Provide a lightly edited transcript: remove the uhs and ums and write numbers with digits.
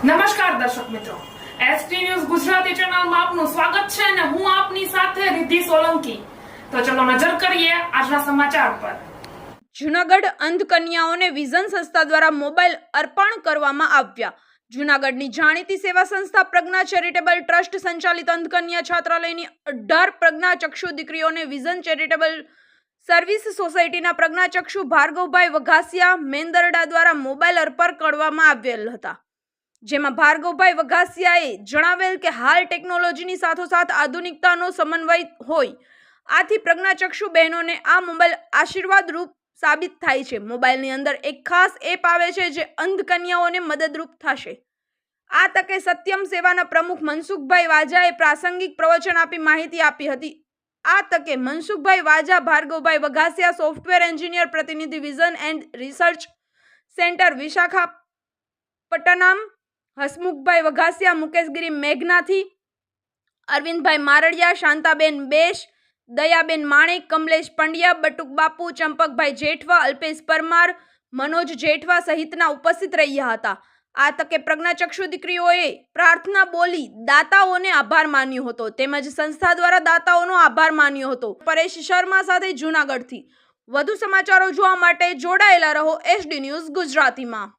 નમસ્કાર દર્શક મિત્રો, એસટી ન્યૂઝ ગુજરાતી ચેનલમાં આપનું સ્વાગત છે અને હું આપની સાથે રિદ્ધિ સોલંકી। તો ચલો નજર કરીએ આજના સમાચાર પર। જૂનાગઢ અંધ કન્યાઓને વિઝન સંસ્થા દ્વારા મોબાઈલ અર્પણ કરવામાં આવ્યા। જૂનાગઢની જાણીતી સેવા સંસ્થા પ્રજ્ઞા ચેરિટેબલ ટ્રસ્ટ સંચાલિત અંધ કન્યા છાત્રાલયની 18 પ્રજ્ઞાચક્ષુ દીકરીઓને વિઝન ચેરિટેબલ સર્વિસ સોસાયટીના પ્રજ્ઞાચક્ષુ ભાર્ગવભાઈ વઘાસિયા મેંદરડા દ્વારા મોબાઈલ અર્પણ કરવામાં આવેલ હતા, જેમાં ભાર્ગવભાઈ વઘાસિયાએ જણાવેલ કે હાલ ટેકનોલોજીની સાથોસાથ આધુનિકતાનો સમન્વય હોય, આથી પ્રજ્ઞાચક્ષુ બહેનોને આ મોબાઈલ આશીર્વાદરૂપ સાબિત થાય છે। મોબાઈલની અંદર એક ખાસ એપ આવે છે જે અંધ કન્યાઓને મદદરૂપ થશે। આ તકે સત્યમ સેવાના પ્રમુખ મનસુખભાઈ વાજાએ પ્રાસંગિક પ્રવચન આપી માહિતી આપી હતી। આ તકે મનસુખભાઈ વાજા, ભાર્ગવભાઈ વઘાસિયા, સોફ્ટવેર એન્જિનિયર પ્રતિનિધિ vision and research centre Visakhapatnam, Hasmukhbhai Vaghasiya, Mukeshgiri Meghnathi, Arvindbhai Mardiya, Shantaben Besh, Dayaben Manek, Kamlesh Pandya, Batuk Bapu, Champakbhai Jethwa, Alpesh Parmar, Manoj Jethwa સહિતના ઉપસ્થિત રહ્યા હતા। આ તકે પ્રજ્ઞાચક્ષુ દીકરીઓએ પ્રાર્થના બોલી દાતાઓને આભાર માન્યો હતો, તેમજ સંસ્થા દ્વારા દાતાઓનો આભાર માન્યો હતો। પરેશ શર્મા સાથે જૂનાગઢથી વધુ સમાચારો જોવા માટે જોડાયેલા રહો એસડી ન્યૂઝ ગુજરાતીમાં।